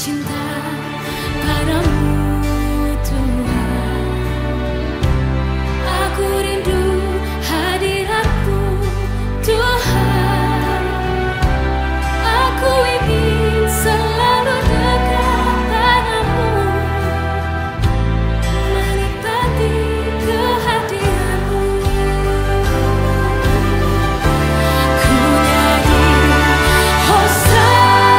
cinta padamu Tuhan. Aku rindu hadiratmu Tuhan. Aku ingin selalu dekat padamu, menikmati kehadiranmu. Ku nyanyi Hosana,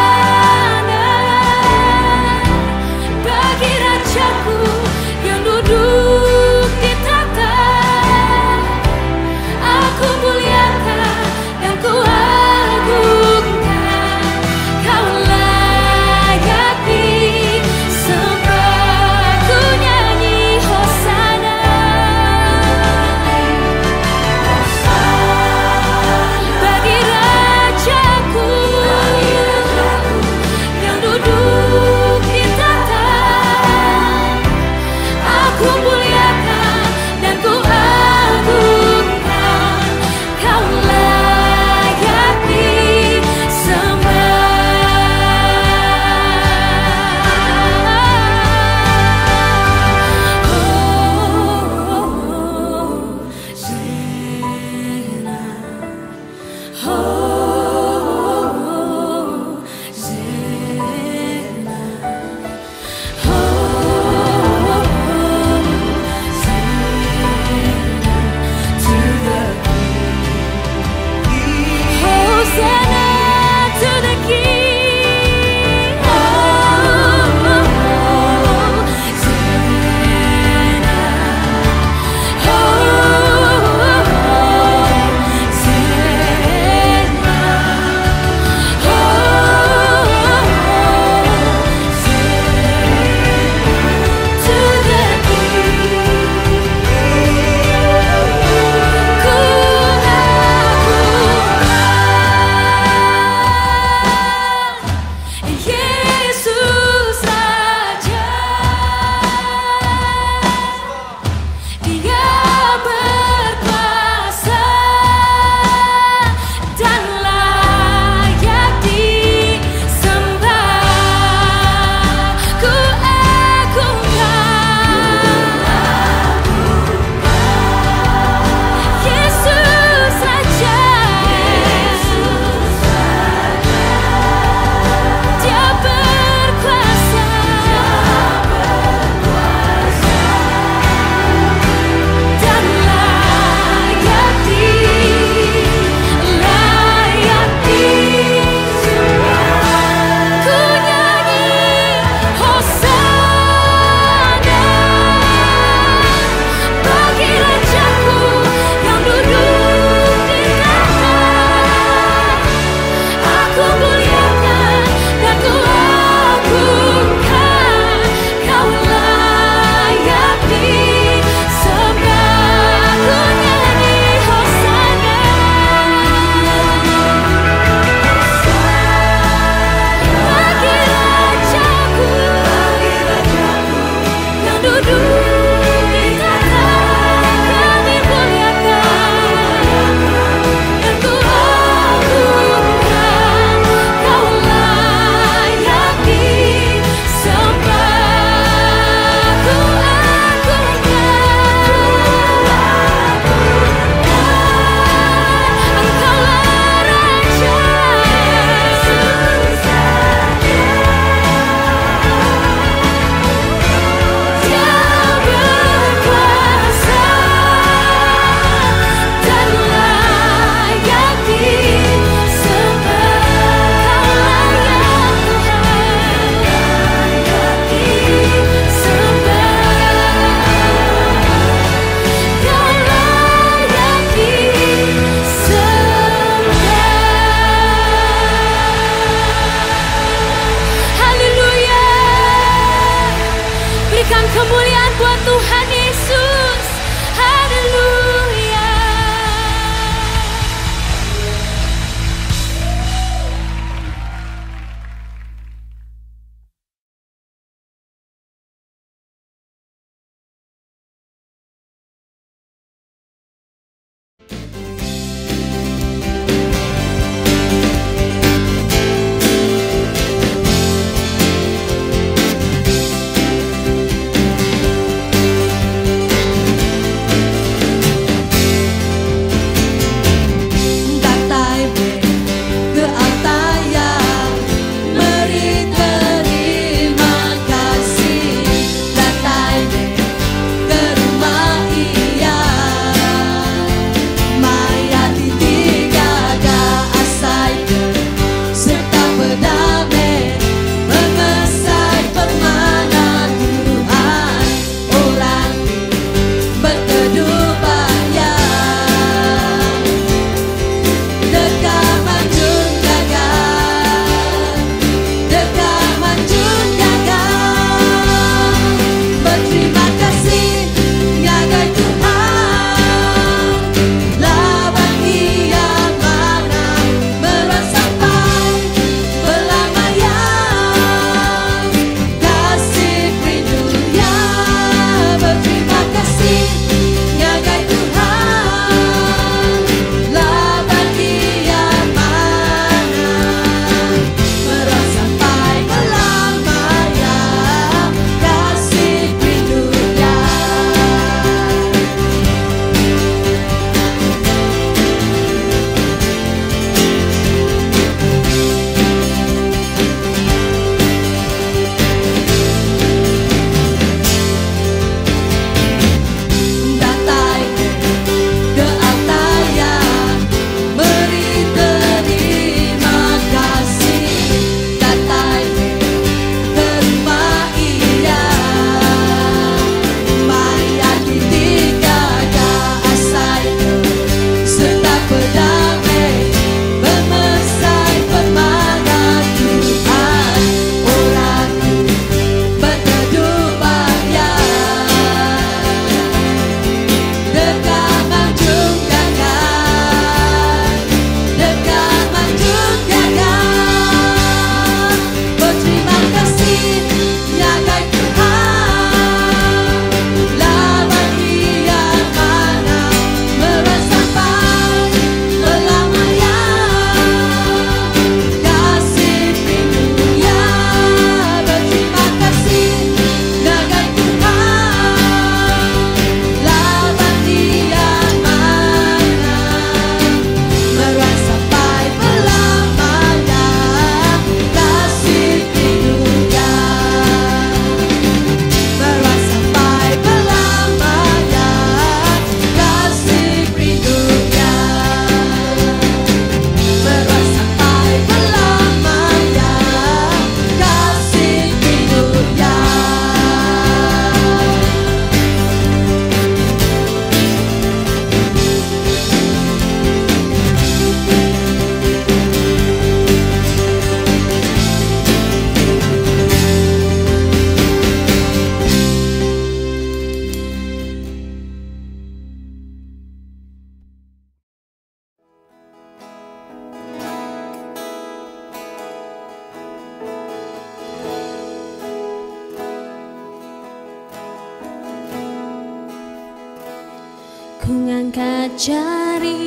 Ku ngangkat jari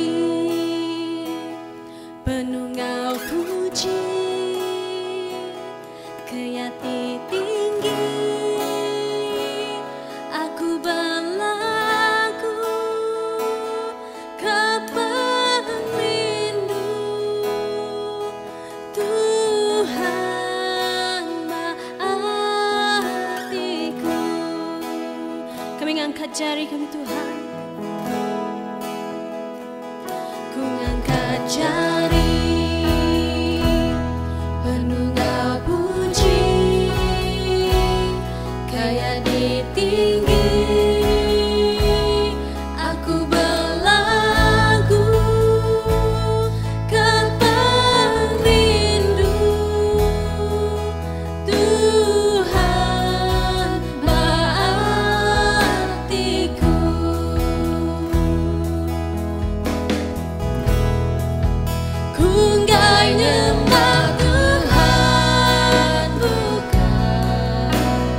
penunggal puji ke Yati tinggi. Aku berlagu ke pelindung Tuhan hatiku. Kami ngangkat jari kami Tuhan. Ku ngangkat jari penunggal puji kayak di tinggi. Aku berlagu ke pelindung Tuhan hatiku. Ku nggai nyembah Tuhan bukan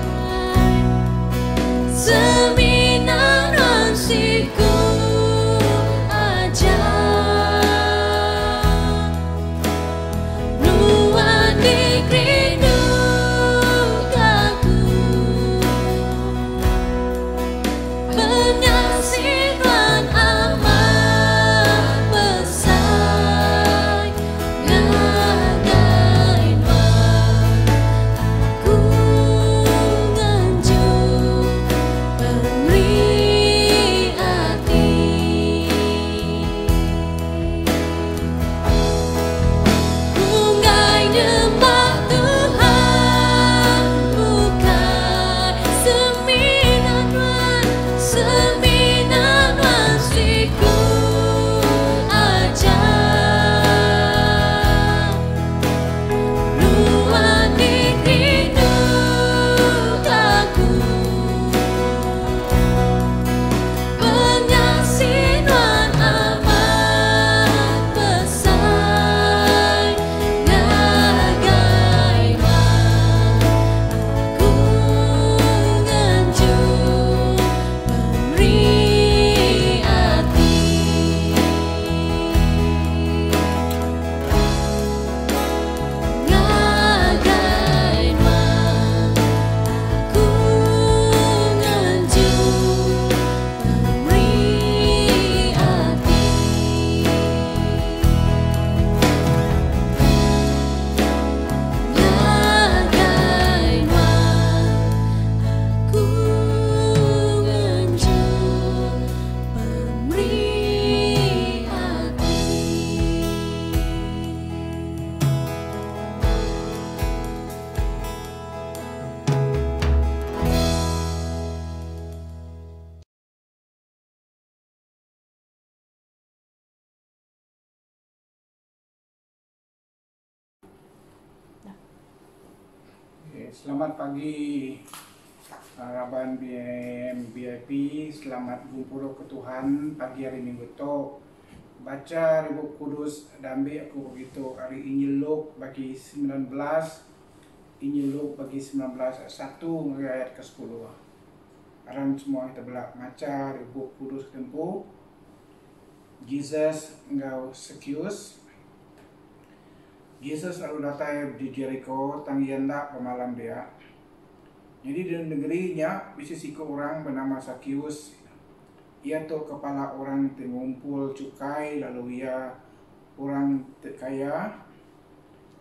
seminan ransiku aja. Ruang di rindu aku penyaksian amat besar. Ngadain aku nganjuk pemberi hati. Ku nggai nyembah Tuhan bukan seminan ransiku aja. Ruang di rindu aku penyaksian amat besar. Ngagai aku nganjuk pemberi hati. Ngagai aku nganjuk pemberi hati. Ngagai aku nganjuk pemberi hati. Selamat pagi Raban BM VIP. Selamat berpulang ke Tuhan pagi hari Minggu tu. Baca Ribu Kudus dan ambil aku begitu hari Injil Luk bagi 19. Injil Luk bagi 19 ayat 1 ayat ke 10. Aram semua kita belak baca Ribu Kudus tempo. Jesus engkau sekius. Jesus lalu datang di Jericho, tanggian tak pemalam dia. Jadi di negerinya bisa siku orang bernama Sakius. Ia tu kepala orang mengumpul cukai, lalu ia orang kaya.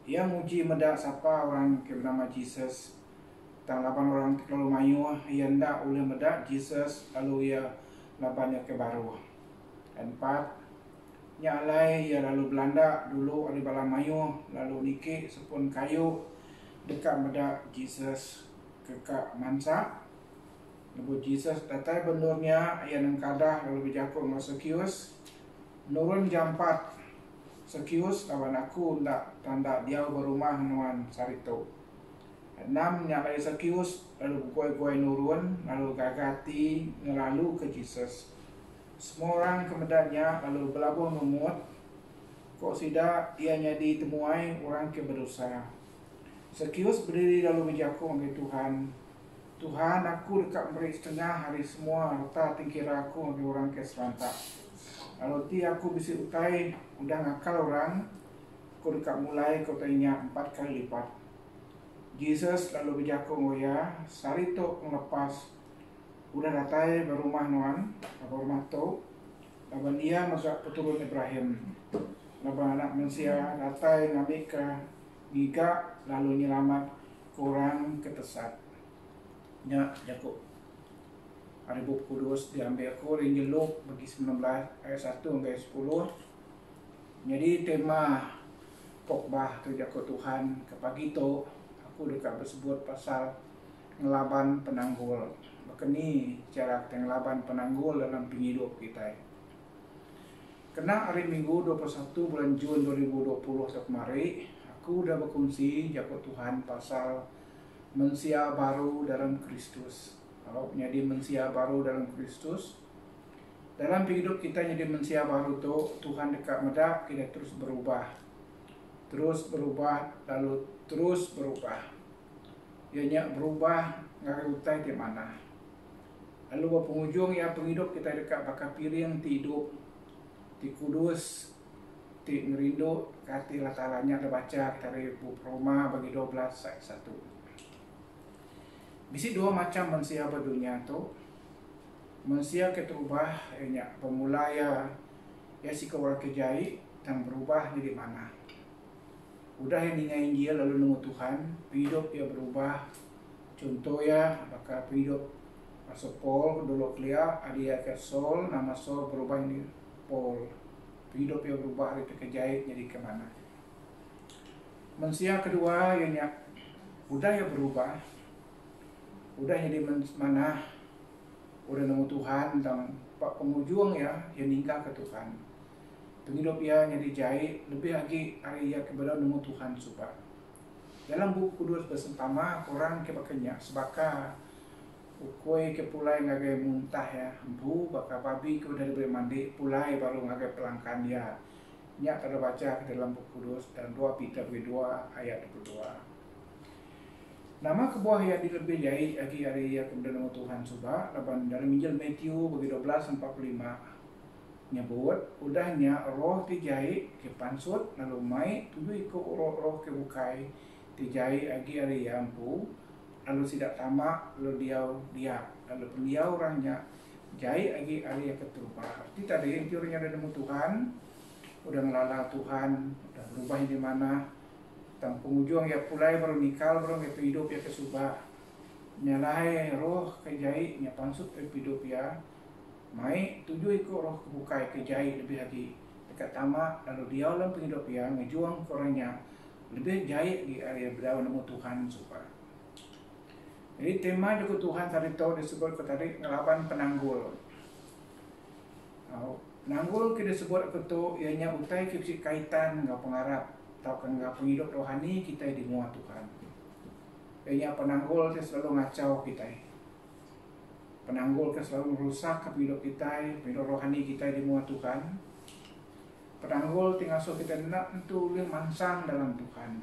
Ia muji medak siapa orang bernama Jesus. Tang 8 orang lalu mayu, ia ndak boleh medak Jesus, lalu ia lapannya ke baru. 4 nyalai ia lalu Belanda dulu ada bala mayu lalu niki sepun kayu dekat medak Jesus kekak mansa. Lalu Jesus datang benurnya ia nengkadah lalu berjakut dengan Sakius. Nurun jam 4 Sakius lawan aku ndak tanda dia berumah nuan sarito. 6 nyalai Sakius lalu goi-goi nurun lalu gagati ngelalu ke Jesus. Semua orang kemudiannya lalu berlabuh memut. Kok sida ianya ditemuai orang ke berdosa. Sakius berdiri lalu berjakut dengan Tuhan. Tuhan, aku dekat beri setengah hari semua harta tingkira aku bagi orang ke serantak. Lalu ti aku bisi utai udah ngakal orang, aku dekat mulai kau tanya 4 kali lipat. Jesus lalu berjaku ngoya, sari tu ngelepas udah datai berumah nuan, berumah tu, laban dia masuk keturun Ibrahim. Laban anak manusia datai ngambil ke giga lalu nyelamat kurang ketesat. Nya Yakub. Hari buku kudus diambil aku Injil Luke bagi 19 ayat 1 sampai 10. Jadi tema khotbah tu Yakub Tuhan ke pagi tu aku dekat bersebut pasal ngelaban penanggul. Begini cara kita ngelaban penanggul dalam penghidup kita. Kena hari Minggu 21 bulan Jun 2020 kemarin, aku udah berkongsi Yakub Tuhan pasal manusia baru dalam Kristus. Kalau menjadi manusia baru dalam Kristus, dalam hidup kita jadi manusia baru tu Tuhan dekat medak kita terus berubah, lalu terus berubah. Ianya berubah nggak utai di mana. Lalu penghujung ya penghidup kita dekat bakal piring hidup di kudus, di ngerindu kati latalanya ada baca dari buku Roma bagi 12 ayat 1. Bisi dua macam manusia berdunia tu. Manusia keterubah ianya pemula ya si kawal kejai dan berubah jadi mana. Udah yang ningain dia lalu nunggu Tuhan, hidup dia berubah. Contoh ya, bakal hidup masuk Paul dulu kelia, adia ke Saul, nama Saul berubah ini Paul. Hidup dia berubah dari kejai jadi kemana. Manusia kedua ianya udah ya berubah. Udah jadi mana, udah nemu Tuhan dan pak penghujung ya ninggal ke Tuhan. Penghidup ya jadi jahit lebih lagi hari ya kepada nemu Tuhan subah. Dalam buku kudus bersama orang kebakanya sebaka ukoi ke pulai ngagai muntah ya, empu baka babi ke udah diberi mandi pulai baru ngagai pelangkan dia. Nyak ada baca ke dalam buku kudus dan 2 Peter 2 ayat 22. Nama kebuah yang dilebih jahit lagi hari ya kemudian nama Tuhan subah. Laban dalam Injil Matthew bagi 12:45 nyebut udahnya roh dijahit ke pansut lalu mai tuju ikut roh ke bukai dijahit lagi hari ya ampu lalu sidak tamak lalu dia lalu dia orangnya jahit lagi hari yang keterubah. Arti tadi intinya ada nama Tuhan udah ngelala Tuhan udah berubah di mana. Tang penghujung ya pulai baru nikal baru ke hidup ya kesubah nyalai roh kejai nya pansut ke hidup ya mai tuju ikut roh kebukai kejai lebih lagi dekat tamak lalu dia dalam penghidup ya ngejuang ke orangnya lebih jahit di area berdaun nemu Tuhan subah. Jadi tema juga Tuhan tadi tahu disebut ke tadi ngelaban penanggul. Penanggul kita sebut ke tu ianya utai kipsi kaitan nggak pengarap atau nggak penghidup rohani kita di muat Tuhan. Kayaknya penanggul dia selalu ngacau kita. Penanggul dia selalu merusak hidup kita, hidup rohani kita di muat Tuhan. Penanggul tinggal so kita nak tentu mansang dalam Tuhan.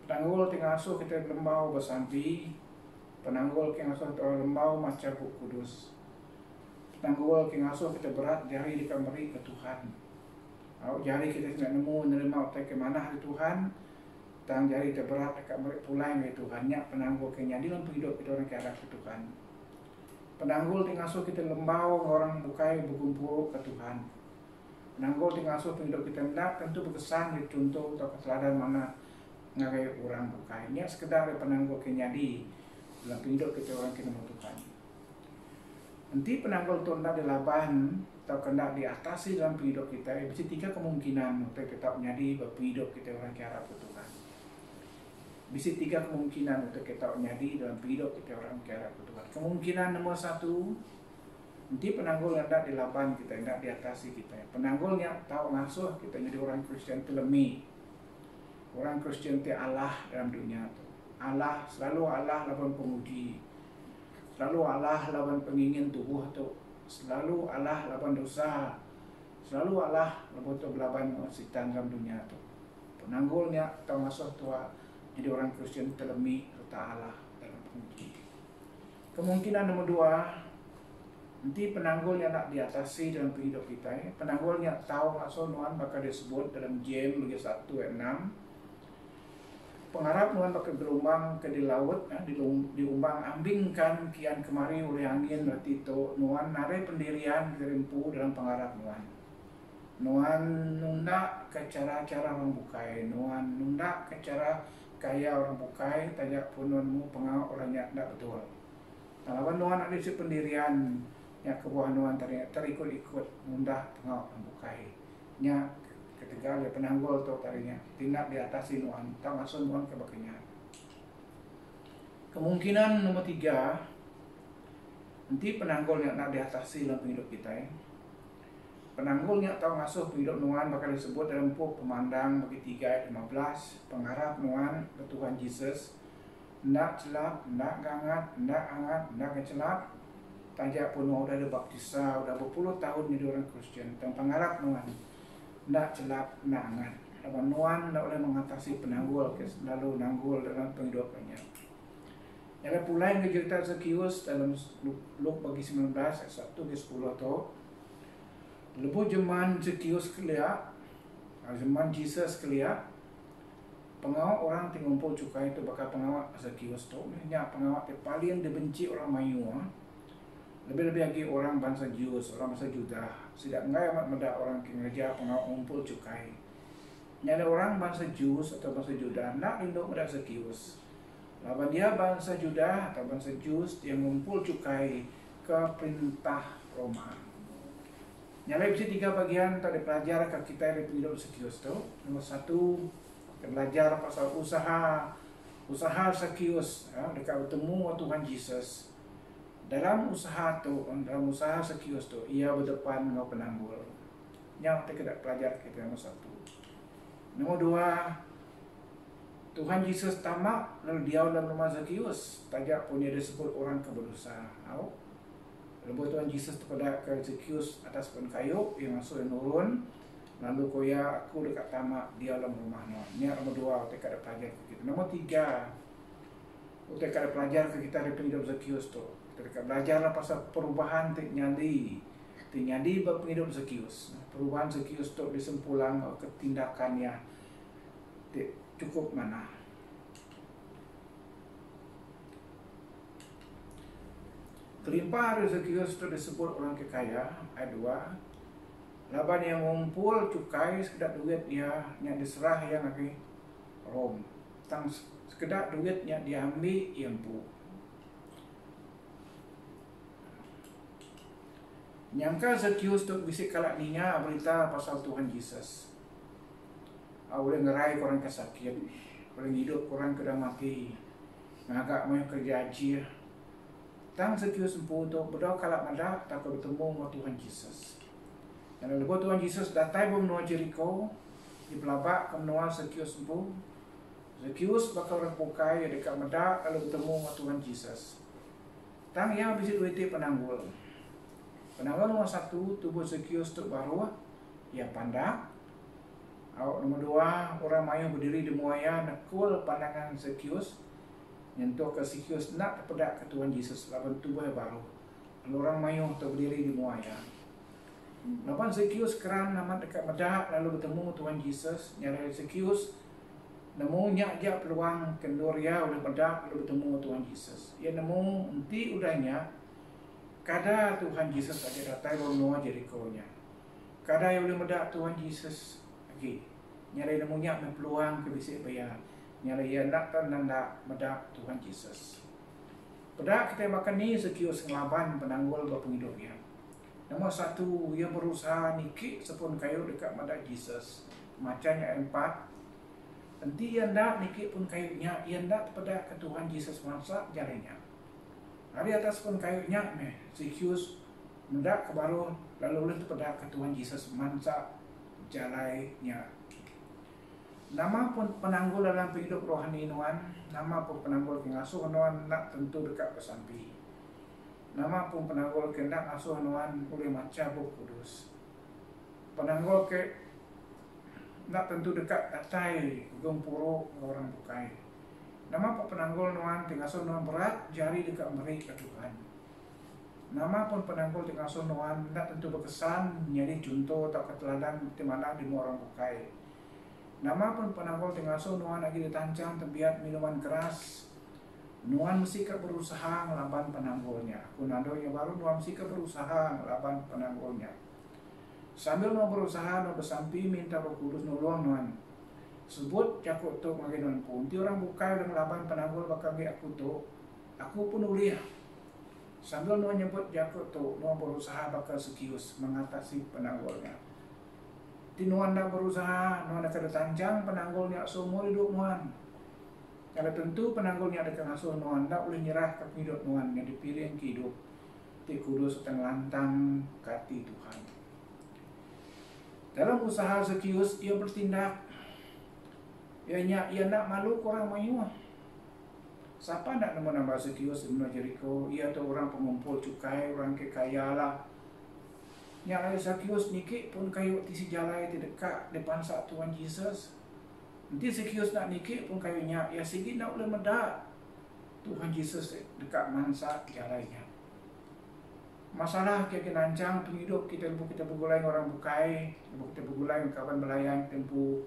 Penanggul tinggal so kita lembau bersampi. Penanggul tinggal so kita lembau macam buku kudus. Penanggul tinggal so kita berat jari di kamari ke Tuhan. Jari kita tidak nemu menerima otak ke mana hari Tuhan tang jari terberat dekat mereka pulai dari Tuhan nya penanggul kenya di dalam hidup kita orang ke arah ke Tuhan. Penanggul tinggal so kita lembau orang bukai berkumpul ke Tuhan. Penanggul tinggal so hidup kita hendak tentu berkesan di contoh atau kesalahan mana ngagai orang bukai nya sekedar penanggul kenya di dalam hidup kita orang ke Tuhan. Nanti penanggul tu hendak dilaban atau hendak diatasi dalam hidup kita, bisa 3 kemungkinan untuk kita menjadi berhidup kita orang ke arah Tuhan. Bisa 3 kemungkinan untuk kita menjadi dalam hidup kita orang ke arah Tuhan. Kemungkinan nomor 1, nanti penanggul hendak dilaban kita, hendak diatasi kita. Penanggulnya tahu ngasuh kita jadi orang Kristen telemi. Orang Kristen itu Allah dalam dunia itu. Allah selalu Allah lawan penguji. Selalu Allah lawan pengingin tubuh itu. Selalu Allah lawan dosa. Selalu Allah lawan setan dalam dunia itu. Penanggulnya tahu ngasuh tua jadi orang Kristen telemi serta Allah dalam penguji. Kemungkinan nomor 2, nanti penanggulnya nak diatasi dalam kehidupan kita. Penanggulnya tahu ngaso Nuhan bakal disebut dalam James 1 ayat 6. Pengharap Nuhan bakal gelombang ke di laut, diumbang ambingkan kian kemari oleh angin, berarti itu Nuhan narai pendirian kerimpu dalam pengharap Nuhan. Nuhan nunda ke cara-cara orang bukai, Nuhan nunda ke cara kaya orang bukai, tajak pun Nuhanmu pengawal orangnya tidak betul. Kalau Nuhan ada si pendirian, ya kebuah Nuhan terikut-ikut nunda pengawal orang bukai. Nya ketiga ya penanggul tu tarinya tindak diatasi Nuhan, tak masuk Nuhan ke baginya. Kemungkinan nomor 3, nanti penanggulnya nak diatasi dalam hidup kita. Penanggulnya tahu ngasuh hidup Nuhan bakal disebut dalam buku Pemandang bagi 3 ayat 15. Pengharap Nuhan ke Tuhan Yesus, ndak celap, ndak gangat, ndak angat, ndak kecelap. Tajak pun udah ada baptisa, udah berpuluh tahun jadi orang Kristen. Dan pengharap Nuhan, ndak celap, ndak angat. Lawan Nuhan ndak boleh mengatasi penanggul, lalu nanggul dalam penghidupannya. Yang pula yang cerita Zakius dalam Luk bagi 19 ayat 1 ke 10 tu. Lepas zaman Zakius kelia, zaman Jesus kelia, pengawal orang tingumpul cukai itu bakal pengawal Zakius tu. Ini pengawal yang paling dibenci orang Melayu. Lebih-lebih lagi orang bangsa Jews, orang bangsa Judah. Tidak enggak amat mudah orang kerja pengawal ngumpul cukai. Ini ada orang bangsa Jews atau bangsa Judah nak lindung pada Zakius. Lawan dia bangsa Judah atau bangsa Jews yang ngumpul cukai ke perintah Roma. Nyalai bisa 3 bagian tak dipelajari ke kita dari hidup Zakius tu. Nomor 1, kita belajar pasal usaha Zakius dekat bertemu Tuhan Yesus. Dalam usaha Zakius tu, ia berdepan dengan penanggul. Yang kita belajar kita nomor 1. Nomor 2, Tuhan Yesus tamak lalu dia dalam rumah Zakius. Tajak pun dia disebut orang keberdosa. Lepas Tuhan Yesus kepada ke Zakius atas pun kayu yang masuk dan turun. Lalu koya aku dekat tamak dia dalam rumah. Ini nomor 2 kita ada pelajar ke kita. Nomor 3, kita ada pelajar ke kita dari penghidup Zakius tu. Kita belajar pasal perubahan nyadi berpenghidup Zakius. Perubahan Zakius tu disempulang ke tindakannya cukup mana. Kelimpah Zakius itu disebut orang kekaya, ayat 2. Laban yang ngumpul cukai sekedar duit dia yang diserah yang lagi Rom. Tang sekedar duitnya diambil yang pu. Nyangka Zakius tu bisik kalak ninya berita pasal Tuhan Yesus. Boleh ngerai korang kesakit, boleh hidup korang kena mati, ngagak mau kerja haji. Tang Zakius empu tu berdoa kalak madak takut bertemu dengan Tuhan Yesus. Dan lepas Tuhan Yesus datang menua Jericho, di pelabak ke menua Zakius empu. Zakius bakal orang pukai dekat madak lalu bertemu dengan Tuhan Yesus. Tang yang bisa duiti penanggul. Penanggul nomor 1 tubuh Zakius tu baru ia pandak. Nomor 2, orang Melayu berdiri di muaya nekul pandangan Zakius. Nyentuh ke Zakius nak terpedak ke Tuhan Yesus lawan tubuh yang baru. Lalu orang Melayu berdiri di muaya. Lawan Zakius keran amat dekat medak lalu bertemu Tuhan Yesus. Nyari Zakius nemu nyak peluang kendoria oleh medak lalu bertemu Tuhan Yesus. Ia nemu nanti udahnya kada Tuhan Yesus aja datang rono Jericho-nya. Kada yang boleh medak Tuhan Yesus lagi. Nyari nemu nyak peluang ke bisik bayar. Nyari ia nak nanda medak Tuhan Yesus. Pada kita makan ni Zakius ngelaban penanggul berpenghidupnya. Nomor 1, ia berusaha nikik sepun kayu dekat medak Yesus. Macamnya 4. Nanti ia ndak nikik pun kayunya, ia ndak terpedak ke Tuhan Yesus masa jarinya. Hari atas pun kayunya Zakius mendak ke baru lalu boleh terpedak ke Tuhan Yesus masa jalainya. Nama pun penanggul dalam hidup rohani Nuhan, nama pun penanggul pengasuh Nuhan nak tentu dekat kesampi. Nama pun penanggul kendak asuh Nuhan boleh macam Roh Kudus. Penanggul nak tentu dekat atai gumpuro orang bukai. Nama pun penanggul nuan tengah so nuan berat jari dekat meri ke Tuhan. Nama pun penanggul tengah so nuan tidak tentu berkesan jadi contoh atau keteladan di mana di orang bukai. Nama pun penanggul tengah so nuan lagi ditancang tembiat minuman keras. Nuan mesti ke berusaha ngelaban penanggulnya. Kunado yang baru nuan mesti ke berusaha ngelaban penanggulnya. Sambil nuan berusaha nuan bersampi minta Roh Kudus nolong nuan. Sebut aku tu magi nuan pun. Ti orang bukai dan ngelaban penanggul bakal aku tu. Aku pun uliah. Sambil nuan nyebut aku tu nuan berusaha bakal Zakius mengatasi penanggulnya. Ti nuan dah berusaha nuan akan tancang penanggulnya seumur hidup nuan. Kalau tentu penanggulnya ada kengasuh nuan, tak boleh nyerah ke hidup nuan yang dipilih ke hidup. Ti kudus setengah lantang kati Tuhan. Dalam usaha Zakius, ia bertindak. Ia nak malu orang mayu. Siapa nak nama Zakius di Jericho? Ia tu orang pengumpul cukai, orang kekaya lah. Yang Zakius niki pun kayu ti si jalai ti dekat depan saat Tuhan Yesus. Nanti Zakius nak nikik pun kayunya, ya sigi nak boleh medak. Tuhan Yesus dekat mansa jalainya. Masalah kita nancang penghidup kita bergulai orang bukai, kita bergulai kawan belayan tempu,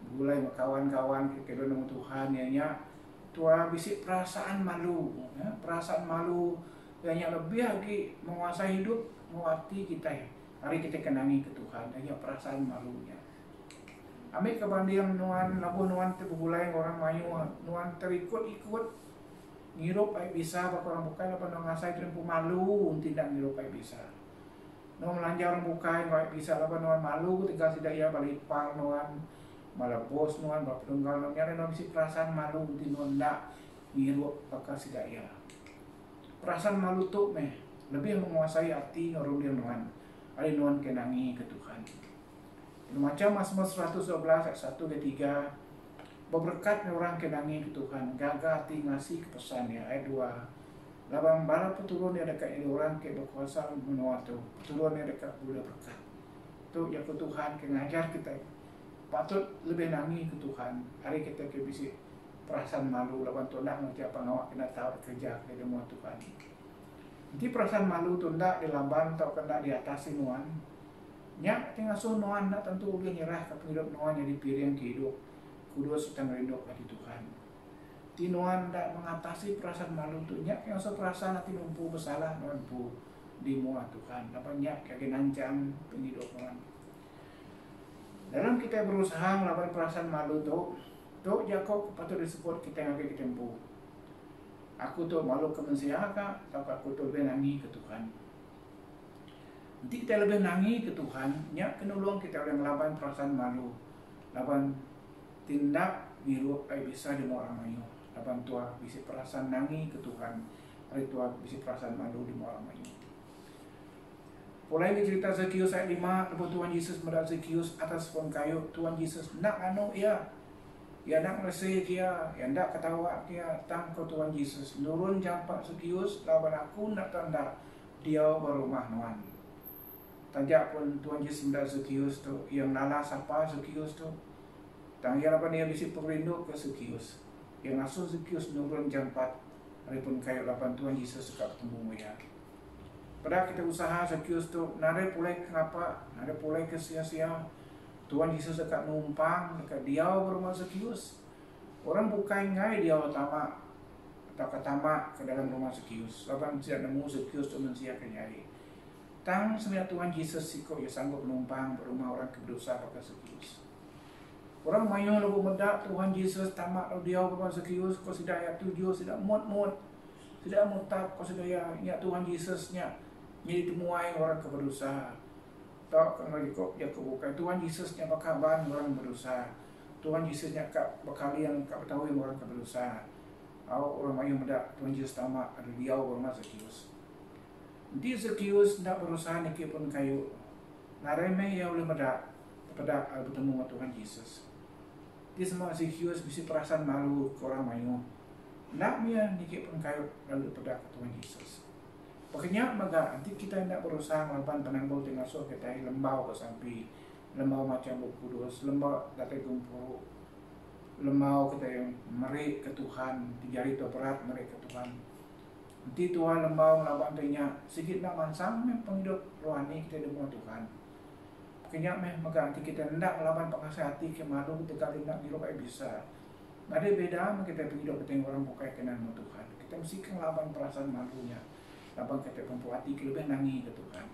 bergulai kawan-kawan kita dengan Tuhan ya. Tua bisik perasaan malu, ya, perasaan malu yang lebih lagi menguasai hidup, menguati kita. Hari kita kenangi ke Tuhan, hanya perasaan malunya. Ambil kebanding nuan labuh nuan terbulai orang mayu nuan terikut-ikut ngirup ai bisa bapa orang bukai apa nuan ngasai tempu malu tidak ngirup ai bisa. Nuan melanja orang bukai ai bisa apa nuan malu tinggal tidak ia balik pang nuan malah bos nuan bapa tunggal nuan nyari nuan mesti perasaan malu nuan ndak ngirup bakal tidak ia. Perasaan malu tu lebih menguasai hati orang dia nuan. Ari nuan kenangi ke Tuhan. Macam Mazmur 112 ayat 1 ke 3 berberkat orang kenangi ke Tuhan gagah hati ngasih kepesannya ayat 2 labang bala peturun yang dekat orang ke berkuasa menua tu peturun yang dekat budak berkat tu ya ke Tuhan ke ngajar kita patut lebih nangi ke Tuhan hari kita ke bisi perasaan malu lawan tu nak nanti apa ngawak kena tahu kerja ke demo Tuhan nanti perasaan malu tu ndak dilamban atau kena diatasi nuan nyak tinggal so nuan nak tentu boleh nyerah ke hidup nuan yang dipilih ke hidup kudus sedang rindu hati Tuhan. Ti nuan tak mengatasi perasaan malu tu nyak yang so perasaan hati numpu bersalah nuan pu di muat Tuhan. Apa nyak kaki nancang penghidup nuan. Dalam kita berusaha melawan perasaan malu tu Jakob patut disebut kita yang kita tempuh. Aku tu malu ke manusia kah? Atau aku tu lebih nangi ke Tuhan. Nanti kita lebih nangi ke Tuhan, nyak kenolong kita oleh melawan perasaan malu, lawan tindak biru bisa di orang mayu, lawan tua bisa perasaan nangi ke Tuhan, hari tua bisa perasaan malu di orang mayu. Mulai cerita Zakius ayat 5, lepas Tuhan Yesus mendak Zakius atas pohon kayu, Tuhan Yesus nak anu ya nak melesai dia, ya nak ketawa dia, tang ke Tuhan Yesus, nurun jampak Zakius, lawan aku nak tanda dia berumah nuan. Tajak pun Tuhan Yesus mendak Zakius tu yang nala sapa Zakius tu. Tang ia apa dia bisi perindu ke Zakius. Yang asuh Zakius nurun jam 4 hari pun kayu 8 Tuhan Yesus dekat ketemu ya. Pada kita usaha Zakius tu nare pulai kenapa? Nare pulai ke sia-sia. Tuhan Yesus dekat numpang dekat dia berumah Zakius. Orang bukan ngai dia utama atau ketama ke dalam rumah Zakius. Lawan tidak nemu Zakius tu manusia kenyai. Tang sebenarnya Tuhan Yesus siko ya sanggup menumpang berumah orang berdosa pakai Zakius. Orang mayu lalu medak Tuhan Yesus tamak dia berumah Zakius kau sudah ayat 7 sudah mut sudah mutap kau sudah ya Tuhan Yesusnya jadi temuai orang berdosa. Tak kalau kau ya kebuka Tuhan Yesusnya bakaban orang berdosa. Tuhan Yesusnya kak bakalian kak tahu orang berdosa. Orang mayu medak Tuhan Yesus tamak ada dia berumah Zakius. Di Zakius tidak berusaha nikih pun kayu. Nareme ya boleh medak pada bertemu dengan Tuhan Yesus. Di semua Zakius bisa perasaan malu ke orang mayu. Nak mia nikih pun kayu lalu pada Tuhan Yesus. Pokoknya maka nanti kita tidak berusaha melawan penanggul tinggal so kita lembau ke sampai lembau macam Kudus, lembau datai gumpur, lemau kita yang merik ke Tuhan, dijari tu berat merik ke Tuhan. Nanti Tuhan lembau ngelaban tanya sedikit nak mansang penghidup rohani kita dengan Tuhan. Kenya maka nanti kita hendak ngelaban pengasih hati ke malu kita hendak hidup bisa. Ada beda kita penghidup kita orang bukai kenan Tuhan. Kita mesti ngelaban perasaan malunya. Laban kita pempu hati lebih nangi ke Tuhan.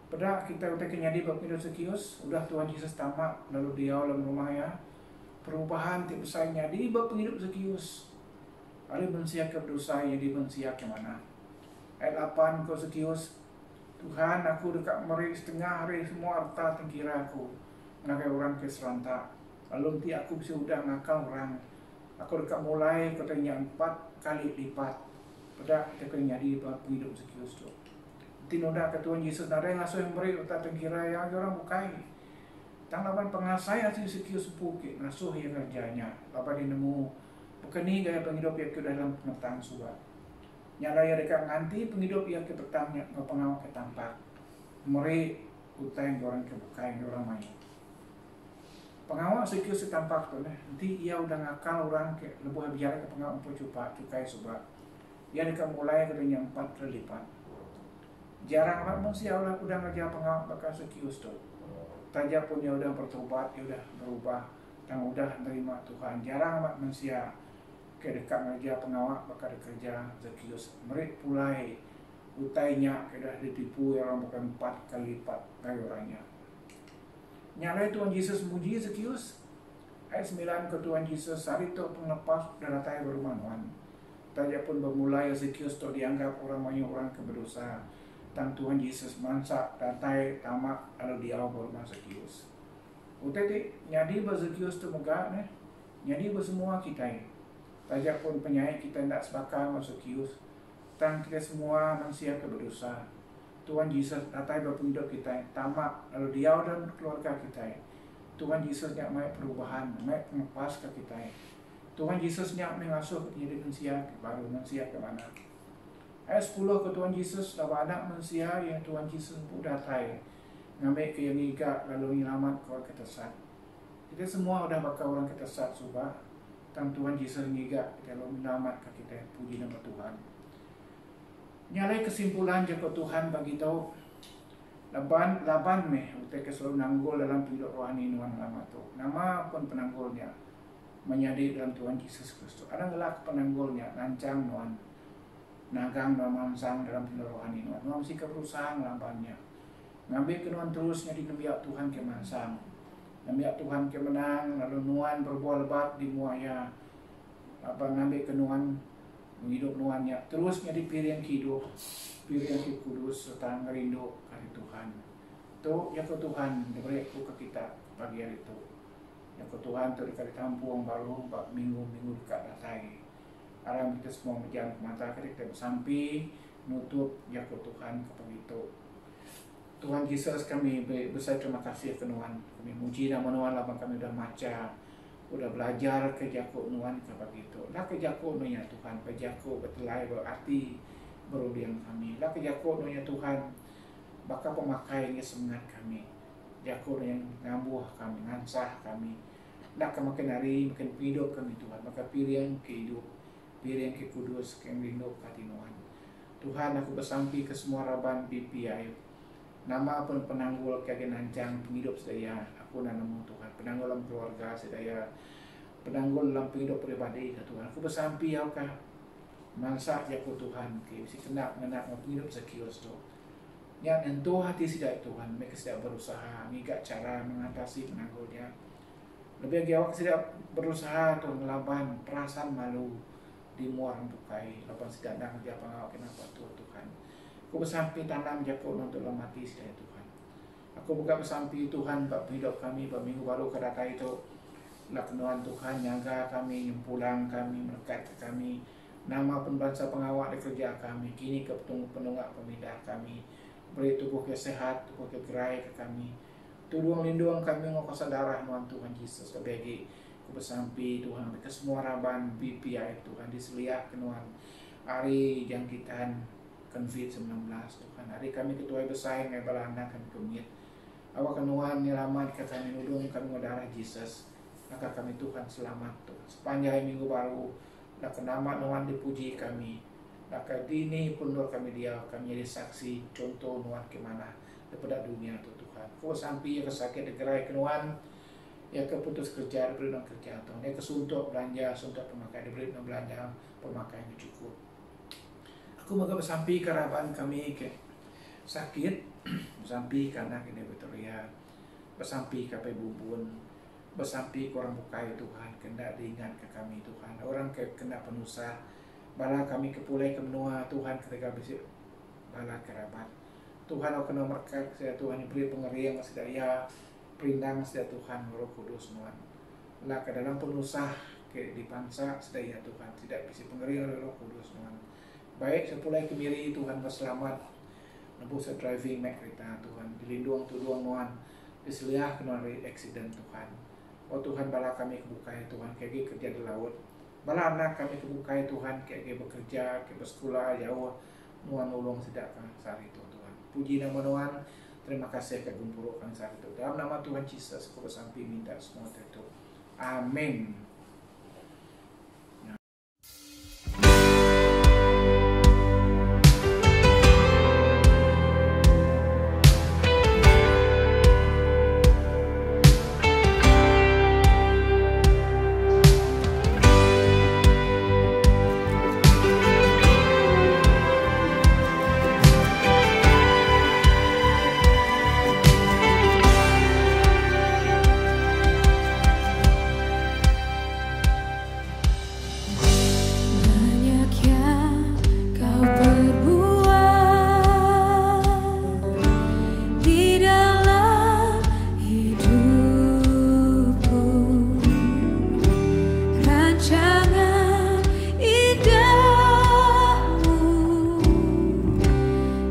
Pada kita udah kenyadi penghidup sekius, udah Tuhan Yesus tamat lalu dia dalam rumah ya. Perubahan tiap besarnya di penghidup sekius. Ada bensia ke dosa yang di bensia ke mana? Ayat 8 kau sekius. Tuhan aku dekat meri setengah hari semua harta tengkira aku. Ngakai orang ke serantak. Lalu nanti aku bisa udah ngakal orang. Aku dekat mulai katanya 4 kali lipat. Pada kita nyadi penghidup sekius tu. Nanti noda ke Tuhan Yesus nada yang ngasuh yang meri harta tengkira yang orang bukai. Tanggapan pengasai hasil sekius sepukit ngasuh yang kerjanya. Bapak dinemu bukan ni gaya penghidup yang ke dalam pengetang surat. Nyala ya dekat nganti penghidup yang ke petangnya ngapangawak ke tampak. Meri utang orang ke bukai orang main. Pengawak sekius setampak tu nanti ia udah ngakal orang ke lebuh biar ke pengawak empu cukai subat. Ia dekat mulai katanya 4 kali lipat. Jarang amat manusia udah ngajar pengawak bakal sekius tu. Tajak pun dia udah bertobat, dia udah berubah, dan udah menerima Tuhan. Jarang amat manusia ke dekat ngajar pengawak bakal kerja Zakius. Mereka pulai utainya ke dah ditipu yang orang bukan 4 kali lipat dari orangnya. Nyalai Tuhan Yesus muji Zakius. Ayat 9 ke Tuhan Yesus hari itu penglepas dan latai berumanuan. Tajak pun bermulai Zakius tu dianggap orang banyak orang keberdosa. Tang Tuhan Yesus mansak datai tamak lalu dia berumah Zakius. Utai nyadi Zakius tu megah nyadi bersemua kita. Tajak pun penyayang kita tidak sebakar Zakius. Tang kita semua manusia keberdosa. Tuhan Yesus datai berpenduduk kita tamak lalu dia dan keluarga kita. Tuhan Yesus yang mai perubahan, mai mengepas ke kita. Tuhan Yesus yang mengasuh menjadi manusia baru manusia ke mana? Ayat 10 ke Tuhan Yesus lawan anak manusia yang Tuhan Yesus pun datai ngambil ke yang iga lalu nyelamat ke orang ketesat. Kita semua udah bakal orang ketesat subah. Tang Tuhan Yesus ngiga kita lalu menyelamat ke kita. Puji nama Tuhan. Nyalai kesimpulan jika Tuhan bagi tahu laban utai ke selalu nanggul dalam hidup rohani nuan lama tu. Nama pun penanggulnya menjadi dalam Tuhan Yesus Kristus. Ada ngelak penanggulnya nancang nuan. Nagang dan mansang dalam hidup rohani nuan. Nuan mesti keberusahaan lambannya. Ngambil kenuan terusnya di nembiak Tuhan ke mansang. Nembiak Tuhan ke menang. Lalu nuan berbuah lebat di muaya. Ngambil kenuan menghidup nuannya. Terusnya di piring hidup. Piring ke kudus serta ngerindu dari Tuhan. Itu ya ke Tuhan. Diberi ke kita pagi hari itu. Ya ke Tuhan itu dikali tampung baru. Minggu-minggu dekat datai. Alam kita semua menjang mata kita bersampi nutup ya ke Tuhan kebegitu. Tuhan Yesus kami besar terima kasih ke Tuhan. Kami muji nama Tuhan lah kami udah maca, udah belajar ke Jakub Tuhan kebegitu. Lah ke Jakub ya Tuhan, ke Jakub betelai berarti berudian kami. Lah ke Jakub ya Tuhan, bakal pemakainya semangat kami. Jakub yang ngambuh kami, ngansah kami. Lah ke makin hari makin hidup kami Tuhan, maka pilihan kehidup. Biar yang ke kudus, yang rindu katinuan. Tuhan aku bersampi ke semua raban BPI. Nama pun penanggul kaya nancang penghidup sedaya. Aku nanamu Tuhan. Penanggul dalam keluarga sedaya. Penanggul dalam penghidup pribadi ke Tuhan. Aku bersampi ya kah. Mansak ya ku Tuhan. Mesti kena mengenal penghidup Zakius tu. Yang entuh hati sedaya Tuhan. Mereka sedaya berusaha. Mengigak cara mengatasi penanggulnya. Lebih lagi awak sedaya berusaha tu melawan perasaan malu. Di muar bukai lapan sedang dia pengawal kenapa Tuhan. Aku bersampi tanam Jakub untuk mati sedaya Tuhan. Aku buka bersampi Tuhan bab hidup kami bab minggu baru kedata itu. Lakenuan Tuhan jaga kami, pulang kami, berkat kami. Nama pun bangsa pengawal di kerja kami. Kini ke penunggak pemindah kami. Beri tubuh kesehat, tubuh kegerai ke kami. Tudung lindung kami ngokosa darah Tuhan Yesus kebagi. Bersampi Tuhan ke semua raban BPI Tuhan diseliak kenuan hari jangkitan COVID-19 Tuhan hari kami ketua besar yang balanda kami kemit awak kenuan nyelamat ke kami nudung kami darah Yesus Maka kami Tuhan selamat Tuhan. Sepanjang minggu baru, maka nama Tuhan dipuji kami. Maka dini pun kami kami jadi saksi contoh Tuhan kemana daripada dunia Tuhan. Kau sampai kesakit degerai kenuan, ya keputus kerja diberi kerja Tuhan. Ya kesuntuk belanja, suntuk pemakai diberi belanja pemakaian yang cukup. Aku moga bersampai kerabat kami ke sakit, bersampai karena kini Victoria, bersampai ke Bubun, bersampai ke orang bukai Tuhan, kena diingat ke kami Tuhan. Orang kena penusah, bala kami kepulai ke menua Tuhan ketika bisa bala kerabat. Tuhan aku kena berkat saya Tuhan beri pengerian sedaya perindang sedaya Tuhan Roh Kudus Tuhan. Lah ke dalam penusah ke dipangsa sedaya Tuhan tidak bisa pengerian oleh Roh Kudus Tuhan. Baik sepulai kemiri Tuhan berselamat nebus driving mek kereta Tuhan dilindung tuduang Tuhan diseliah kena dari accident Tuhan. Oh Tuhan bala kami kebukai Tuhan kayak kerja di laut. Bala anak kami kebukai Tuhan kayak bekerja kayak bersekolah jauh Tuhan ulung sedak sehari itu Tuhan. Puji nama Tuhan. Terima kasih ke gumpuro kami saat itu. Dalam nama Tuhan Yesus aku bersampai minta semua itu. Amin. Banyak yang kau perbuat di dalam hidupku, rancangan indahmu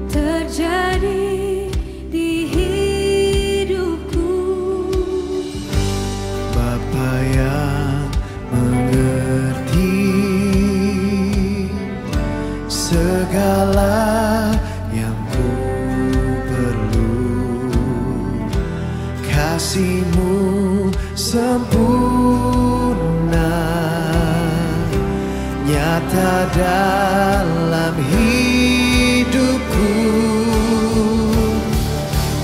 terjadi di hidupku. Bapa yang mengerti segala yang ku perlu, kasih-Mu sempurna nyata dalam hidupku.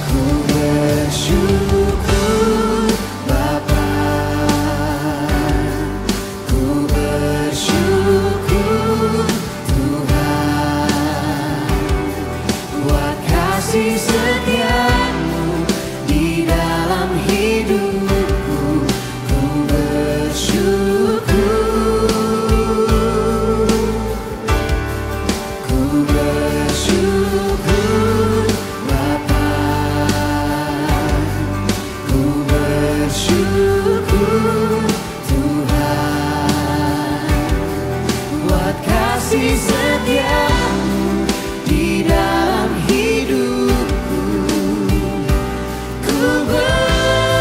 Ku bersyukur Bapa, ku bersyukur Tuhan buat kasih setia-Mu di dalam hidupku. Ku bersyukur, ku bersyukur Bapa, ku bersyukur Tuhan buat kasih setia-Mu di dalam hidupku. Ku bersyukur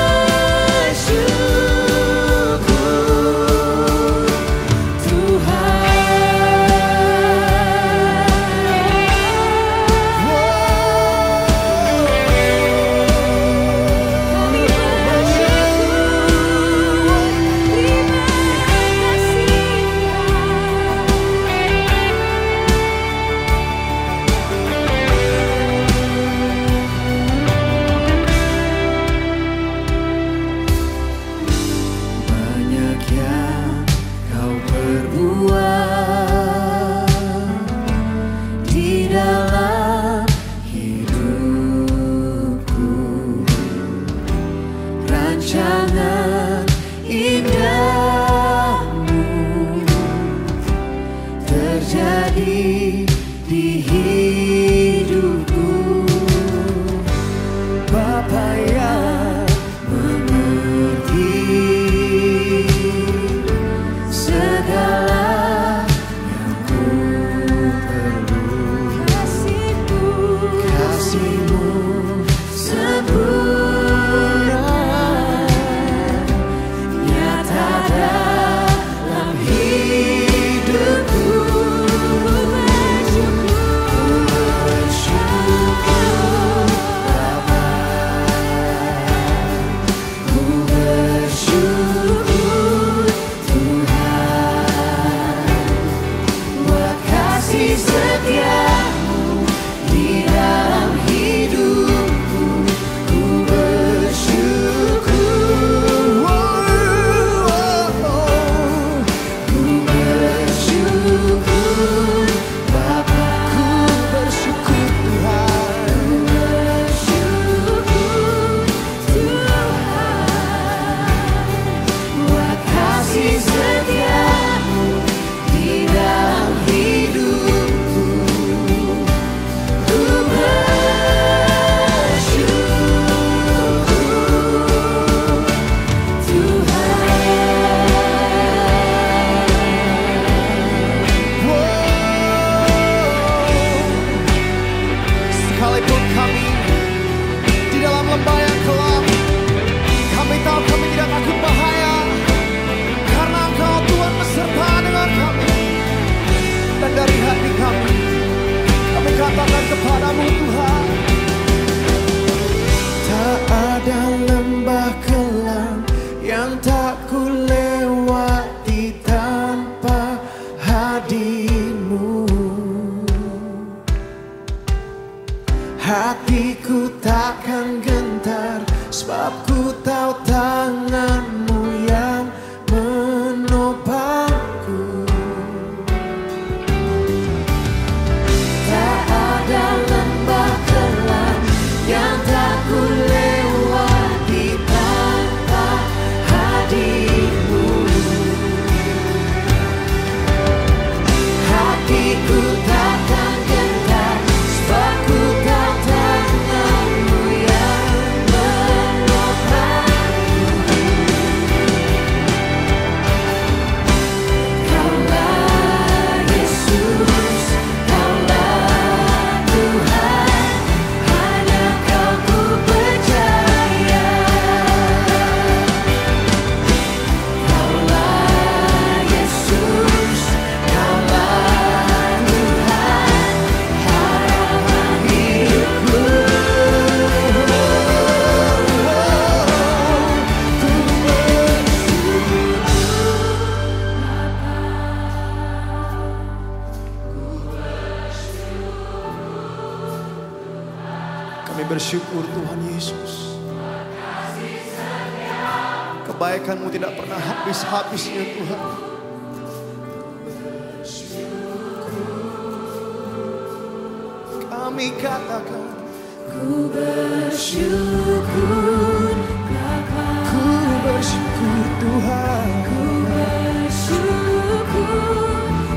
Kami bersyukur, terima kasih banyak yang kau perbuat di dalam hidupku, rancangan indahmu terjadi di hidupku. Bapa yang mengerti segala yang ku perlu, kasih-Mu sempurna nyata dalam hidupku. Kami bersyukur Tuhan Yesus. Kebaikan-Mu tidak pernah habis-habisnya Tuhan. Kami katakan Ku bersyukur Bapa, ku bersyukur Tuhan. ku bersyukur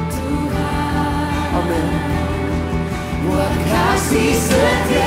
Tuhan. Amin. Buat kasih setia